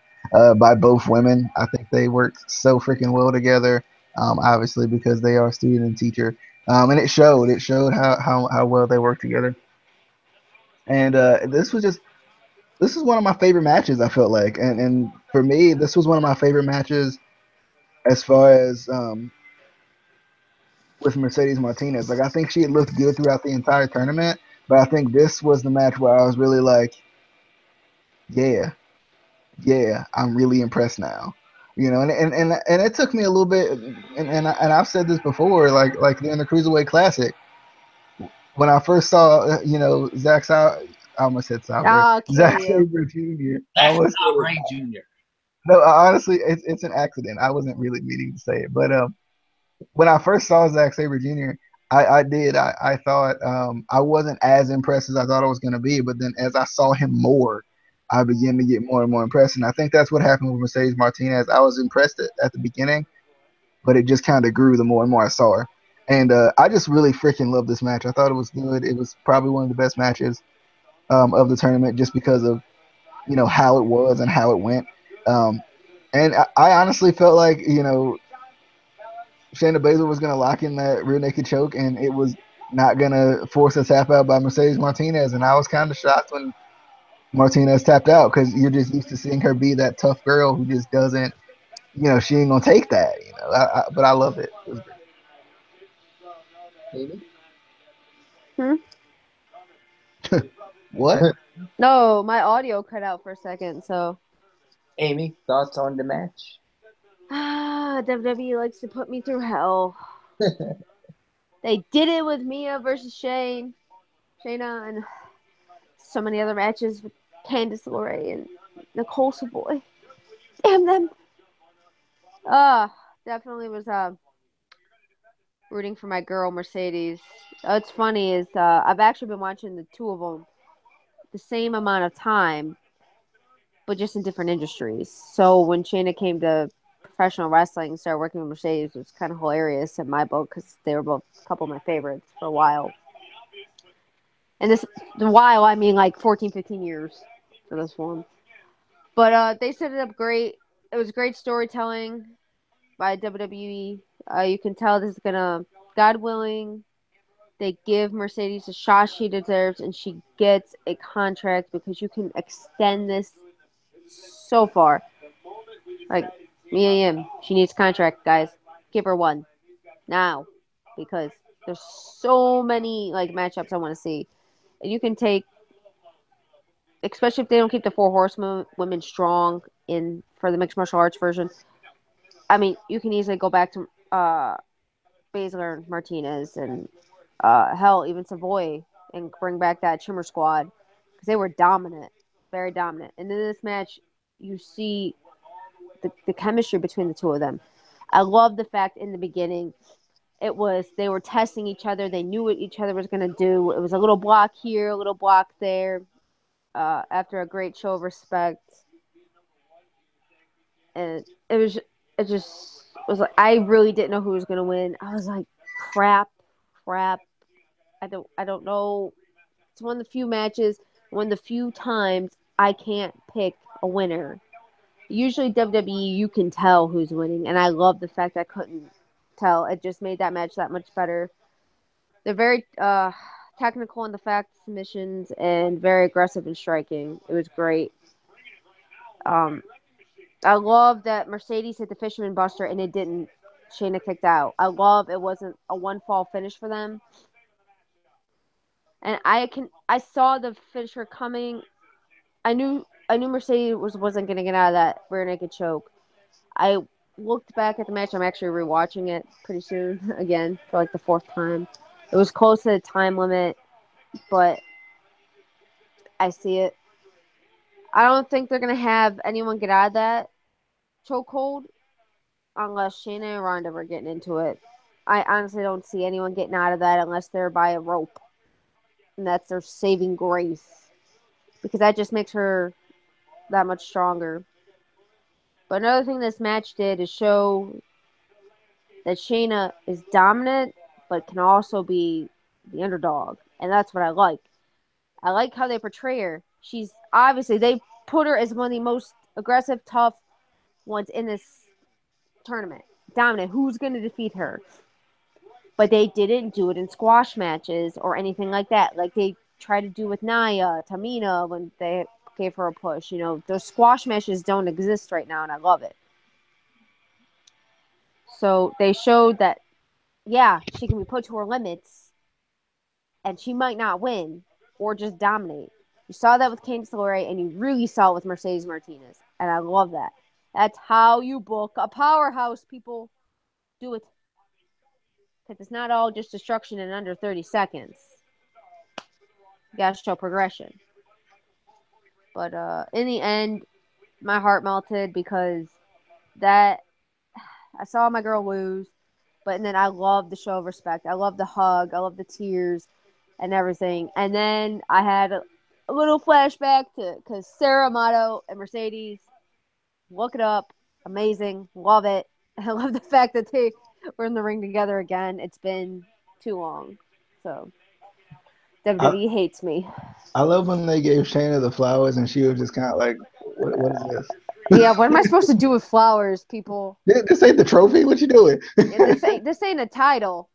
Speaker 3: by both women. I think they worked so freaking well together. Obviously because they are student and teacher, and it showed. It showed how well they work together. And this is one of my favorite matches. I felt like, and for me, this was one of my favorite matches as far as with Mercedes Martinez. Like I think she had looked good throughout the entire tournament, but I think this was the match where I was really like, yeah, yeah, I'm really impressed now. And it took me a little bit, and I've said this before, like in the Cruiserweight Classic, when I first saw I almost said Sabre,
Speaker 1: I'll kill
Speaker 3: Zack
Speaker 1: you.
Speaker 3: Sabre Jr. I
Speaker 2: That's
Speaker 3: almost said
Speaker 2: not
Speaker 3: it.
Speaker 2: Ray Jr.
Speaker 3: No, honestly, it's an accident. I wasn't really meaning to say it, but when I first saw Zack Sabre Jr., I thought I wasn't as impressed as I thought I was going to be, but then as I saw him more, I began to get more and more impressed, and I think that's what happened with Mercedes Martinez. I was impressed at the beginning, but it just kind of grew the more and more I saw her, and I just really freaking loved this match. I thought it was good. It was probably one of the best matches of the tournament, just because of how it was and how it went. Um, and I honestly felt like Shayna Baszler was going to lock in that rear naked choke, and it was not going to force a tap out by Mercedes Martinez. And I was kind of shocked Martinez tapped out because you're just used to seeing her be that tough girl who just doesn't, she ain't gonna take that. But I love it. It was
Speaker 2: Amy?
Speaker 1: Hmm?
Speaker 3: great. What?
Speaker 1: No, my audio cut out for a second, so.
Speaker 2: Amy, thoughts on the match?
Speaker 1: WWE likes to put me through hell. They did it with Mia versus Shayna, and so many other matches with Candice LeRae and Nicole Savoy. Damn them. Definitely was rooting for my girl Mercedes. What's funny is I've actually been watching the two of them the same amount of time, but just in different industries. So when Shayna came to professional wrestling and started working with Mercedes, it was kind of hilarious in my book because they were both a couple of my favorites for a while. And the while, I mean like 14, 15 years for this one. But they set it up great. It was great storytelling by WWE. You can tell this is going to, God willing, they give Mercedes a shot she deserves, and she gets a contract because you can extend this so far. Like, Mia Yim, she needs a contract, guys. Give her one now because there's so many like matchups I want to see. And you can take, especially if they don't keep the four horsemen women strong in for the mixed martial arts version. I mean, you can easily go back to Baszler and Martinez and hell, even Savoy and bring back that Shimmer squad because they were dominant, very dominant. And in this match, you see the chemistry between the two of them. I love the fact in the beginning it was they were testing each other. They knew what each other was going to do. It was a little block here, a little block there. After a great show of respect, and it just was like I really didn't know who was going to win. I was like, crap. I don't know. It's one of the few matches, one of the few times I can't pick a winner. Usually WWE, you can tell who's winning, and I love the fact I couldn't tell. It just made that match that much better. They're very technical in the fact submissions and very aggressive in striking. It was great. Um, I love that Mercedes hit the Fisherman Buster and it didn't. Shayna kicked out. I love it wasn't a one fall finish for them. And I saw the finisher coming. I knew Mercedes wasn't gonna get out of that rear naked choke. I looked back at the match. I'm actually rewatching it pretty soon again for like the fourth time. It was close to the time limit, but I see it. I don't think they're gonna have anyone get out of that chokehold unless Shayna and Ronda were getting into it. I honestly don't see anyone getting out of that unless they're by a rope, and that's their saving grace because that just makes her that much stronger. But another thing this match did is show that Shayna is dominant, but can also be the underdog, and that's what I like. I like how they portray her. She's obviously they put her as one of the most aggressive, tough ones in this tournament. Dominant. Who's going to defeat her? But they didn't do it in squash matches or anything like that. Like they tried to do with Naya, Tamina when they gave her a push. Those squash matches don't exist right now, and I love it. So they showed that, yeah, she can be put to her limits, and she might not win or just dominate. You saw that with Candice LeRae, and you really saw it with Mercedes Martinez, and I love that. That's how you book a powerhouse, people. Do it. Because it's not all just destruction in under 30 seconds. You gotta show progression. But in the end, my heart melted because that I saw my girl lose, but then I love the show of respect. I love the hug. I love the tears and everything. And then I had a little flashback to because Sarah Amato and Mercedes, look it up, amazing, love it. I love the fact that they were in the ring together again. It's been too long, so
Speaker 3: I,
Speaker 1: WWE hates me.
Speaker 3: I love when they gave Shayna the flowers and she was just kind of like, what is this?
Speaker 1: Yeah, what am I supposed to do with flowers, people?
Speaker 3: This ain't the trophy. What you doing?
Speaker 1: Yeah, this ain't a title.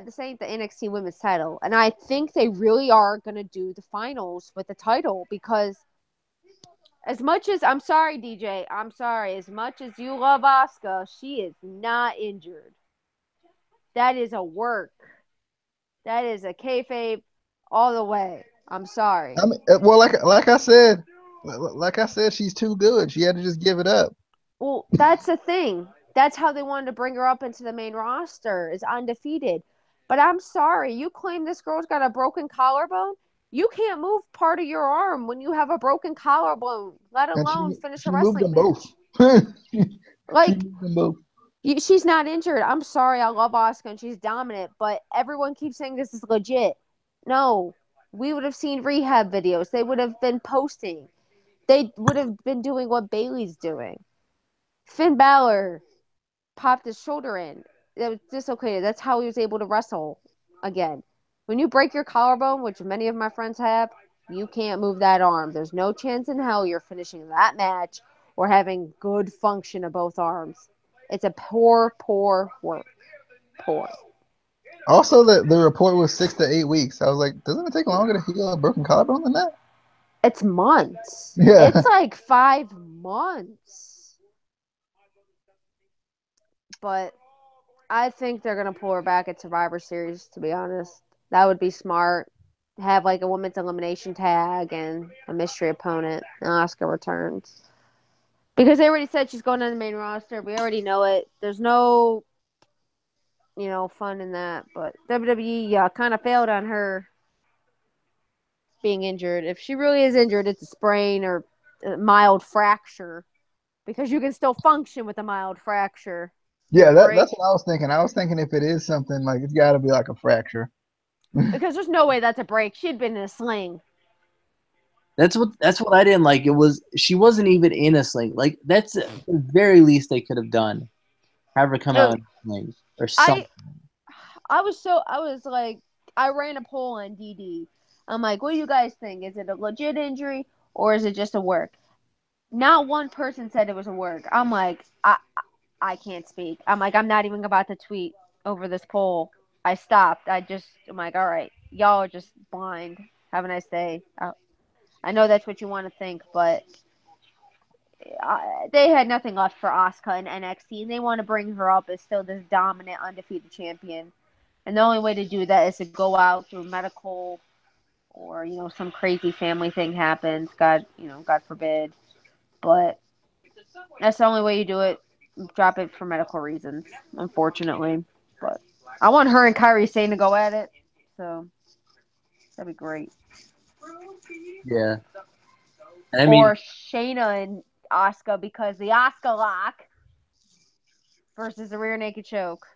Speaker 1: this ain't the NXT Women's title, and I think they really are gonna do the finals with the title because as much as I'm sorry, DJ, I'm sorry. As much as you love Asuka, she is not injured. That is a work. That is a kayfabe all the way. I'm sorry.
Speaker 3: I mean, well, like I said, she's too good. She had to just give it up.
Speaker 1: Well, that's the thing. That's how they wanted to bring her up into the main roster, is undefeated. But I'm sorry, you claim this girl's got a broken collarbone? You can't move part of your arm when you have a broken collarbone, let
Speaker 3: And
Speaker 1: alone finish a
Speaker 3: she moved
Speaker 1: wrestling
Speaker 3: them both.
Speaker 1: match.
Speaker 3: She
Speaker 1: Like,
Speaker 3: moved them both.
Speaker 1: she's not injured. I'm sorry, I love Asuka and she's dominant, but everyone keeps saying this is legit. No, we would have seen rehab videos. They would have been posting. They would have been doing what Bailey's doing. Finn Balor popped his shoulder in. It was dislocated. That's how he was able to wrestle again. When you break your collarbone, which many of my friends have, you can't move that arm. There's no chance in hell you're finishing that match or having good function of both arms. It's a poor work. Poor.
Speaker 3: Also, the report was 6 to 8 weeks. I was like, doesn't it take longer to heal a broken collarbone than that?
Speaker 1: It's months.
Speaker 3: Yeah.
Speaker 1: It's like 5 months. But I think they're gonna pull her back at Survivor Series. To be honest, that would be smart. Have like a women's elimination tag and a mystery opponent, and Asuka returns because they already said she's going on the main roster. We already know it. There's no, fun in that. But WWE kind of failed on her being injured. If she really is injured, it's a sprain or a mild fracture because you can still function with a mild fracture.
Speaker 3: Yeah,
Speaker 1: Break
Speaker 3: that's what I was thinking. I was thinking if it is something like it's got to be like a fracture.
Speaker 1: because there's no way that's a break. She'd been in a sling.
Speaker 2: That's what I didn't like. It was she wasn't even in a sling. Like that's the very least they could have done. Have her come out in a sling or something.
Speaker 1: I I was like I ran a poll on DD. I'm like, what do you guys think? Is it a legit injury or is it just a work? Not one person said it was a work. I'm like, I can't speak. I'm like, I'm not even about to tweet over this poll. I stopped. I'm like, all right, y'all are just blind. Have a nice day. I know that's what you want to think, but they had nothing left for Asuka in NXT, and they want to bring her up as still this dominant, undefeated champion. And the only way to do that is to go out through medical or, some crazy family thing happens. God forbid. But that's the only way you do it. Drop it for medical reasons, unfortunately. But I want her and Kairi Sane to go at it. So that'd be great.
Speaker 2: Yeah, and I mean,
Speaker 1: Or Shayna and Asuka because the Asuka lock versus the rear naked choke.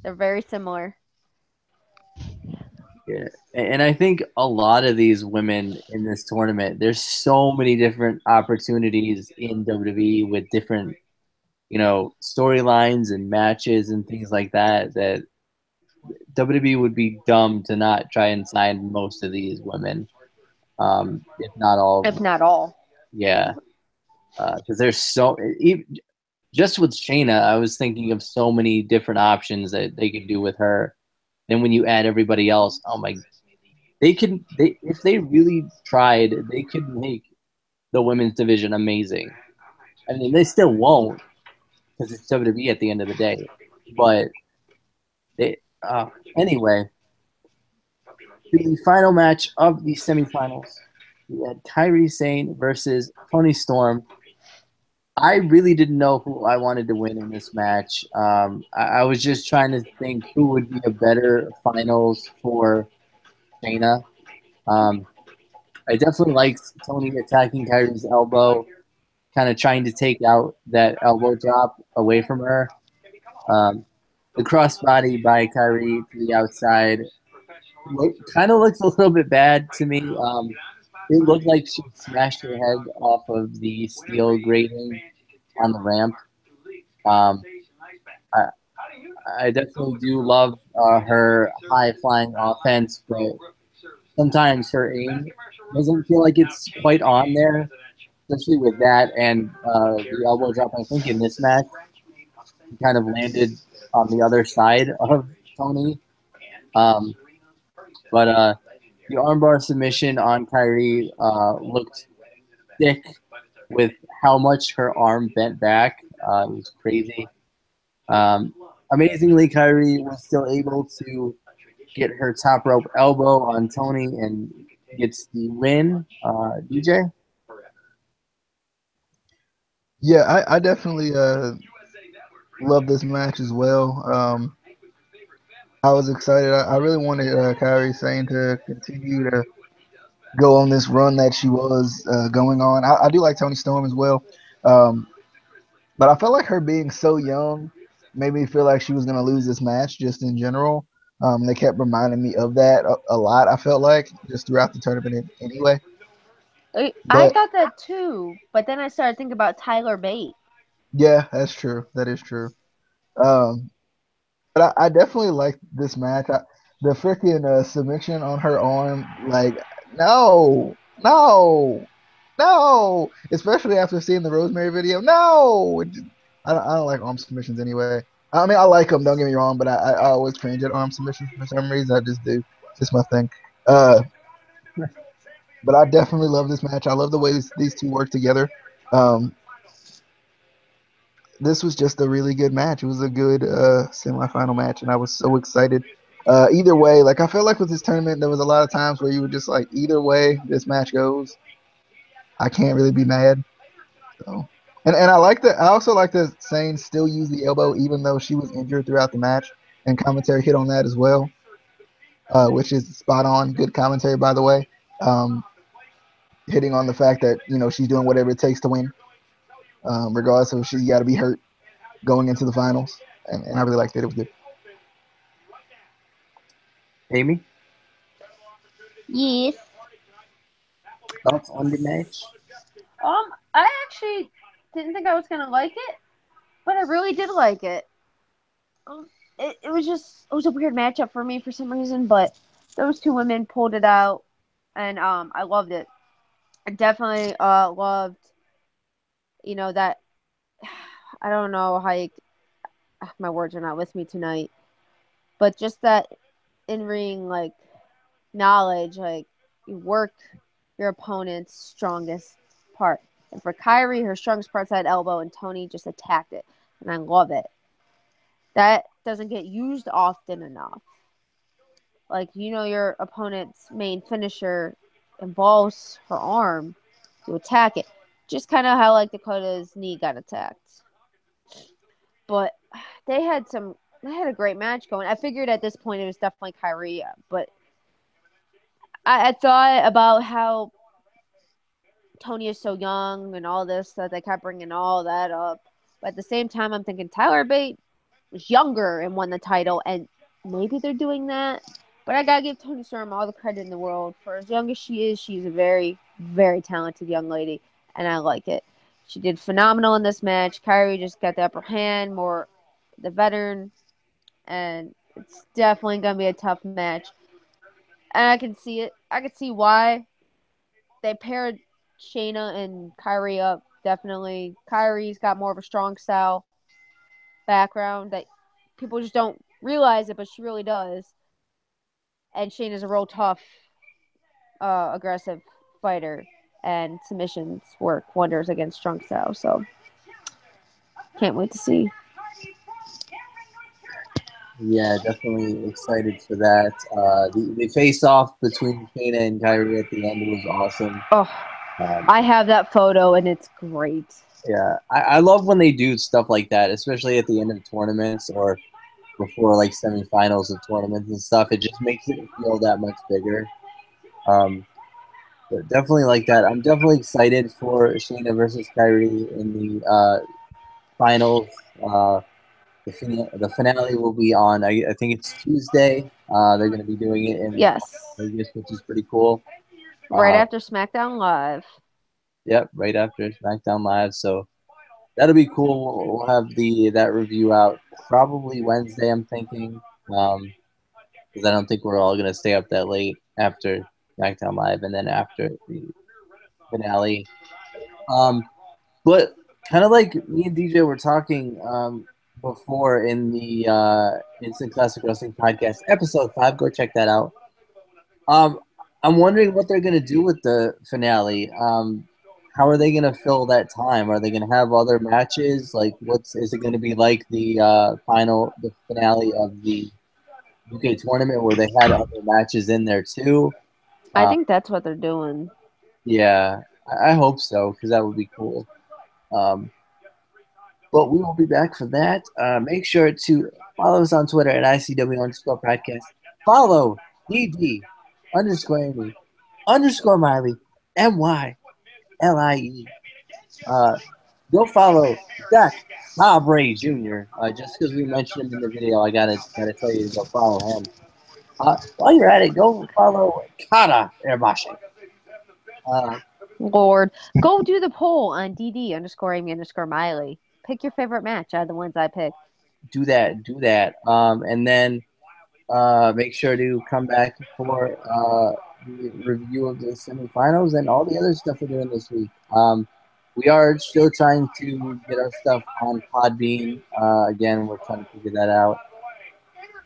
Speaker 1: They're very similar.
Speaker 2: yeah, and I think a lot of these women in this tournament, there's so many different opportunities in WWE with different, storylines and matches and things like that. That WWE would be dumb to not try and sign most of these women, if not all of
Speaker 1: If
Speaker 2: them.
Speaker 1: not all.
Speaker 2: Yeah, because there's just with Shayna, I was thinking of so many different options that they could do with her. Then when you add everybody else, oh my, if they really tried, they could make the women's division amazing. I mean, they still won't because it's WWE at the end of the day. But they, anyway, the final match of the semifinals, we had Kairi Sane versus Toni Storm. I really didn't know who I wanted to win in this match. I was just trying to think who would be a better finals for Shayna. Um, I definitely liked Tony attacking Kairi's elbow, kind of trying to take out that elbow drop away from her. The crossbody by Kairi to the outside kind of looks a little bit bad to me. It looked like she smashed her head off of the steel grating on the ramp. Um, I, I definitely do love her high flying offense, but sometimes her aim doesn't feel like it's quite on there, especially with that and the elbow drop. I think in this match, he kind of landed on the other side of Tony. Um, but the armbar submission on Kyrie looked thick with how much her arm bent back. It was crazy. Um, Amazingly, Kyrie was still able to get her top rope elbow on Tony and gets the win. DJ?
Speaker 3: Yeah, I definitely love this match as well. I was excited. I really wanted Kyrie Sane to continue to go on this run that she was going on. I do like Tony Storm as well, um, but I felt like her being so young made me feel like she was going to lose this match just in general. They kept reminding me of that a lot. I felt like just throughout the tournament anyway.
Speaker 1: I
Speaker 3: But
Speaker 1: thought that too, but then I started thinking about Tyler Bate.
Speaker 3: yeah, that's true. That is true. Um, but I definitely like this match. The freaking submission on her arm, like, no, no, no. Especially after seeing the Rosemary video. No, I don't like arm submissions anyway. I mean, I like them. Don't get me wrong, but I always cringe at arm submissions for some reason. I just do. It's just my thing. Uh, but I definitely love this match. I love the way these two work together. Um, this was just a really good match. It was a good semifinal match, and I was so excited. Either way, like I felt like with this tournament, there was a lot of times where you were just like, either way this match goes, I can't really be mad. So, and I like that. I also like that Sane still used the elbow even though she was injured throughout the match, and commentary hit on that as well, which is spot on. Good commentary, by the way. Um, Hitting on the fact that she's doing whatever it takes to win, regardless of if she got to be hurt going into the finals, and I really liked it. It was good.
Speaker 2: Amy?
Speaker 1: Yes.
Speaker 2: Thoughts on the match?
Speaker 1: I actually didn't think I was gonna like it, but I really did like it. Um, it was a weird matchup for me for some reason, but those two women pulled it out, and I loved it. I definitely loved, that I don't know how my words are not with me tonight, but just that in ring like knowledge, like you work your opponent's strongest part. And for Kyrie, her strongest part's that elbow, and Tony just attacked it, and I love it. That doesn't get used often enough. Like your opponent's main finisher involves her arm to attack it, just kind of how like Dakota's knee got attacked. But they had some. They had a great match going. I figured at this point it was definitely Kyrie, but I thought about how Tony is so young and all this that they kept bringing all that up. But at the same time, I'm thinking Tyler Bate was younger and won the title, and maybe they're doing that. But I gotta give Tony Storm all the credit in the world. For as young as she is, she's a very, very talented young lady, and I like it. She did phenomenal in this match. Kyrie just got the upper hand, more the veteran, and it's definitely gonna be a tough match. And I can see it. I can see why they paired Shayna and Kyrie up. Definitely, Kyrie's got more of a strong style background that people just don't realize it, but she really does. And Shayna's a real tough, aggressive fighter, and submissions work wonders against strong style. So, can't wait to see.
Speaker 2: Yeah, definitely excited for that. The face off between Shayna and Kyrie at the end was awesome.
Speaker 1: Oh, I have that photo, and it's great.
Speaker 2: Yeah, I love when they do stuff like that, especially at the end of tournaments or before like semifinals of tournaments and stuff. It just makes it feel that much bigger. Um, but definitely like that. I'm definitely excited for Shayna versus Kyrie in the finals. The finale will be on, I think it's Tuesday. They're going to be doing it in
Speaker 1: Yes.
Speaker 2: Vegas, which is pretty cool.
Speaker 1: Right after SmackDown Live.
Speaker 2: Yep, right after SmackDown Live. So that'll be cool. We'll have that review out probably Wednesday, I'm thinking. Because I don't think we're all going to stay up that late after SmackDown Live and then after the finale. But kind of like me and DJ were talking, before in the Instant Classic Wrestling Podcast, episode 5. Go check that out. I'm wondering what they're gonna do with the finale. How are they gonna fill that time? Are they gonna have other matches? Like, is it gonna be like the the finale of the UK tournament where they had other matches in there too?
Speaker 1: I think that's what they're doing.
Speaker 2: Yeah, I hope so because that would be cool. Um, but we will be back for that. Make sure to follow us on Twitter at ICW_podcast. Follow DD underscore Amy underscore Miley MYLIE. Go follow Zach Aubrey Jr. Just because we mentioned him in the video, I gotta tell you to go follow him. While you're at it, go follow Kata Erabashi.
Speaker 1: Lord, go do the poll on DD_Amy_Miley. Pick your favorite match out of the ones I picked.
Speaker 2: Do that. And then make sure to come back for the review of the semifinals and all the other stuff we're doing this week. We are still trying to get our stuff on Podbean. Again, we're trying to figure that out.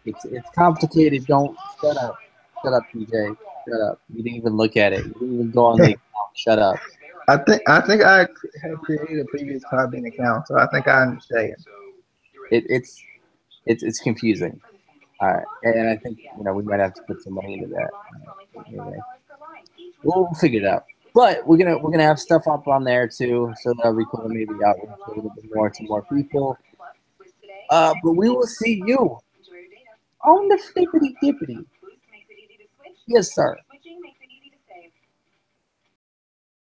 Speaker 2: It's complicated. Don't shut up, PJ. Shut up. You didn't even look at it. You didn't even go on the account. Shut up.
Speaker 3: I think I have created a previous Podbean account, so I think I understand.
Speaker 2: It's confusing. All right, and I think we might have to put some money into that. Anyway, we'll figure it out. But we're gonna have stuff up on there too, so that'll be cool. Maybe outreach a little bit more to more people. But we will see you on the flippity dippity. Yes, sir.